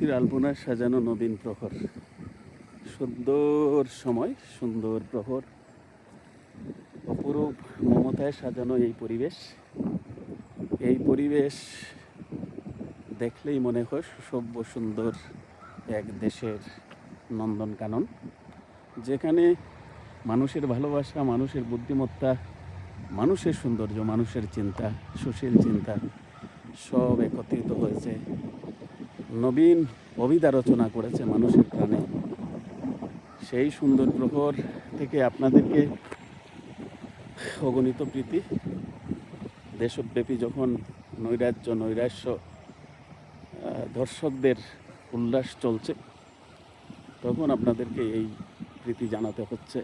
প্রকৃতির আলপনায় সাজানো নবীন প্রহর, সুন্দর সময়, সুন্দর প্রহর, অপরূপ মমতায় সাজানো এই পরিবেশ দেখলেই মনে হয় সুসভ্য সুন্দর এক দেশের নন্দনকানন, যেখানে মানুষের ভালোবাসা, মানুষের বুদ্ধিমত্তা, মানুষের সৌন্দর্য, মানুষের চিন্তা, সুশীল চিন্তা সব একত্রিত হয়েছে। নবীন কবিতা রচনা করেছে মানুষের প্রাণে। সেই সুন্দর প্রহর থেকে আপনাদেরকে অগণিত প্রীতি। দেশব্যাপী যখন নৈরাশ্য দর্শকদের উল্লাস চলছে, তখন আপনাদেরকে এই প্রীতি জানাতে হচ্ছে।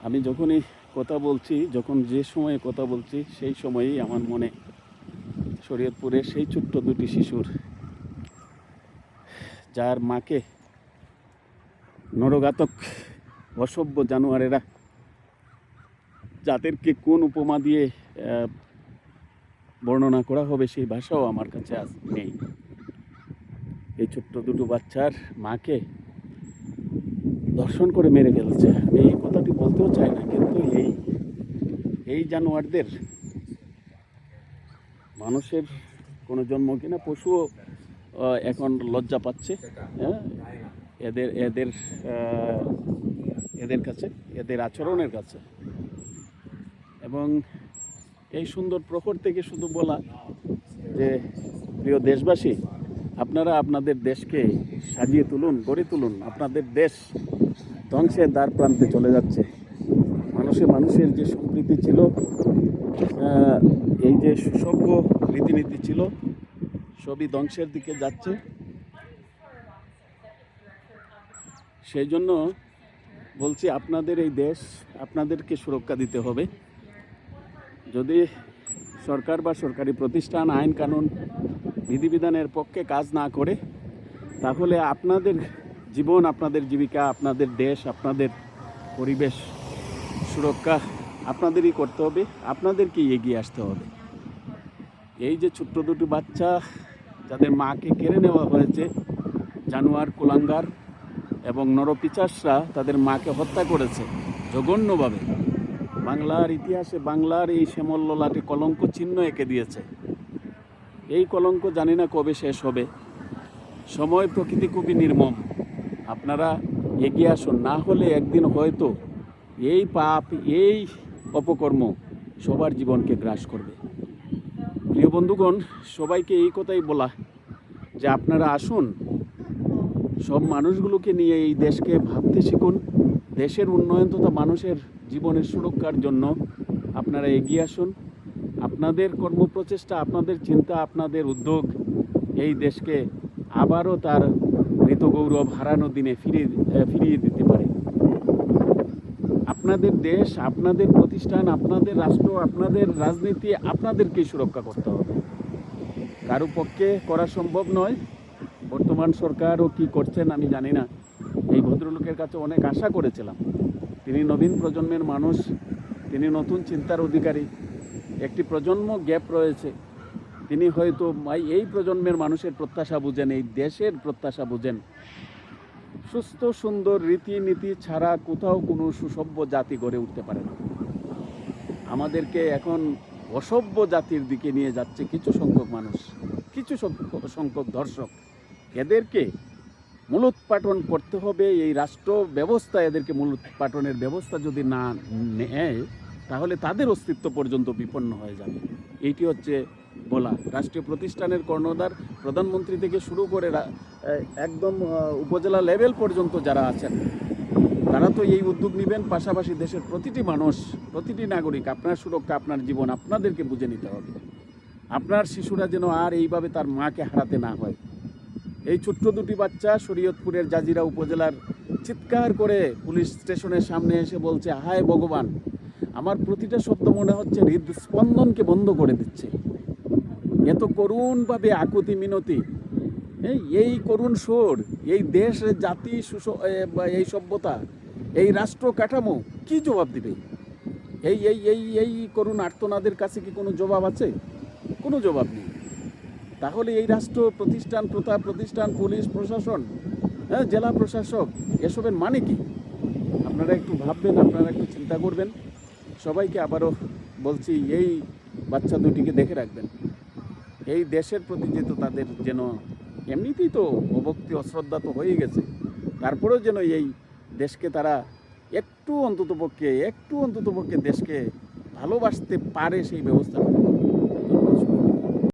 আমি যখনই কথা বলছি, যে সময়ে কথা বলছি, সেই সময়েই আমার মনে শরীয়তপুরের সেই ছোট্ট দুটি শিশুর, যার মাকে নরঘাতক অসভ্য জানোয়ারেরা, যাদেরকে কোন উপমা দিয়ে বর্ণনা করা হবে সেই ভাষাও আমার কাছে আজ নেই। এই ছোট্ট দুটো বাচ্চার মাকে দর্শন করে মেরে ফেলছে। আমি এই কথাটি বলতেও চাই না, কিন্তু এই জানোয়ারদের, মানুষের কোনো জন্ম কিনা, পশুও এখন লজ্জা পাচ্ছে এদের কাছে, এদের আচরণের কাছে। এবং এই সুন্দর প্রহর থেকে শুধু বলা যে, প্রিয় দেশবাসী, আপনারা আপনাদের দেশকে সাজিয়ে তুলুন, গড়ে তুলুন। আপনাদের দেশ ধ্বংসের দ্বার প্রান্তে চলে যাচ্ছে। মানুষের যে সম্প্রীতি ছিল, এই যে সুসভ্য রীতিনীতি ছিল, সবই ধ্বংসের দিকে যাচ্ছে। সেই জন্য বলছি, আপনাদের এই দেশ আপনাদেরকে সুরক্ষা দিতে হবে। যদি সরকার বা সরকারি প্রতিষ্ঠান আইন কানুন বিধিবিধানের পক্ষে কাজ না করে, তাহলে আপনাদের জীবন, আপনাদের জীবিকা, আপনাদের দেশ, আপনাদের পরিবেশ সুরক্ষা আপনাদেরই করতে হবে, আপনাদেরকেই এগিয়ে আসতে হবে। এই যে ছোট্ট দুটো বাচ্চা, যাদের মাকে কেড়ে নেওয়া হয়েছে, জানোয়ার, কুলাঙ্গার এবং নরপিচাসরা তাদের মাকে হত্যা করেছে জঘন্যভাবে। বাংলার ইতিহাসে বাংলার এই শ্যামল ললাটে কলঙ্ক চিহ্ন এঁকে দিয়েছে। এই কলঙ্ক জানি না কবে শেষ হবে। সময়, প্রকৃতি খুবই নির্মম। আপনারা এগিয়ে আসুন, না হলে একদিন হয়তো এই পাপ, এই অপকর্ম সবার জীবনকে গ্রাস করবে। প্রিয় বন্ধুগণ, সবাইকে এই কথাই বলা যে, আপনারা আসুন, সব মানুষগুলোকে নিয়ে এই দেশকে ভাবতে শিখুন। দেশের উন্নয়ন তথা মানুষের জীবনের সুরক্ষার জন্য আপনারা এগিয়ে আসুন। আপনাদের কর্মপ্রচেষ্টা, আপনাদের চিন্তা, আপনাদের উদ্যোগ এই দেশকে আবারও তার ঋতগৌরব হারানো দিনে ফিরিয়ে দিতে পারে। আপনাদের দেশ, আপনাদের প্রতিষ্ঠান, আপনাদের রাষ্ট্র, আপনাদের রাজনীতি আপনাদেরকেই সুরক্ষা করতে হবে। কারো পক্ষে করা সম্ভব নয়। বর্তমান সরকারও কি করছেন আমি জানি না। এই ভদ্রলোকের কাছে অনেক আশা করেছিলাম। তিনি নবীন প্রজন্মের মানুষ, তিনি নতুন চিন্তার অধিকারী। একটি প্রজন্ম গ্যাপ রয়েছে। তিনি হয়তো এই প্রজন্মের মানুষের প্রত্যাশা বুঝেন, এই দেশের প্রত্যাশা বুঝেন। সুস্থ সুন্দর রীতিনীতি ছাড়া কোথাও কোনো সুসভ্য জাতি গড়ে উঠতে পারে না। আমাদেরকে এখন অসভ্য জাতির দিকে নিয়ে যাচ্ছে কিছু সংখ্যক মানুষ, কিছু সংখ্যক দর্শক। এদেরকে মূলোৎপাটন করতে হবে। এই রাষ্ট্র ব্যবস্থা এদেরকে মূলোৎপাটনের ব্যবস্থা যদি না নেয়, তাহলে তাদের অস্তিত্ব পর্যন্ত বিপন্ন হয়ে যাবে। এইটি হচ্ছে বলা। রাষ্ট্রীয় প্রতিষ্ঠানের কর্ণধার, প্রধানমন্ত্রী থেকে শুরু করে একদম উপজেলা লেভেল পর্যন্ত যারা আছেন, তারা তো এই উদ্যোগ নেবেন। পাশাপাশি দেশের প্রতিটি মানুষ, প্রতিটি নাগরিক, আপনার সুরক্ষা, আপনার জীবন আপনাদেরকে বুঝে নিতে হবে। আপনার শিশুরা যেন আর এইভাবে তার মাকে হারাতে না হয়। এই ছোট্ট দুটি বাচ্চা শরীয়তপুরের জাজিরা উপজেলার চিৎকার করে পুলিশ স্টেশনের সামনে এসে বলছে, হায় ভগবান, আমার প্রতিটা শব্দ মনে হচ্ছে হৃদস্পন্দনকে বন্ধ করে দিচ্ছে। এত করুণভাবে আকুতি মিনতি, এই করুণ সুর, এই দেশ, জাতি, এই সভ্যতা, এই রাষ্ট্র কাঠামো কি জবাব দিবে? এই এই এই এই করুণ আর্তনাদের কাছে কি কোনো জবাব আছে? কোনো জবাব নেই। তাহলে এই রাষ্ট্র প্রতিষ্ঠান, প্রথা প্রতিষ্ঠান, পুলিশ প্রশাসন, হ্যাঁ, জেলা প্রশাসক, এসবের মানে কি? আপনারা একটু ভাববেন, আপনারা একটু চিন্তা করবেন। সবাইকে আবারও বলছি, এই বাচ্চা দুটিকে দেখে রাখবেন। এই দেশের প্রতি যেহেতু তাদের যেন এমনিতেই তো অভক্তি অশ্রদ্ধা তো হয়ে গেছে, তারপরেও যেন এই দেশকে তারা একটু অন্ততপক্ষে দেশকে ভালোবাসতে পারে সেই ব্যবস্থা।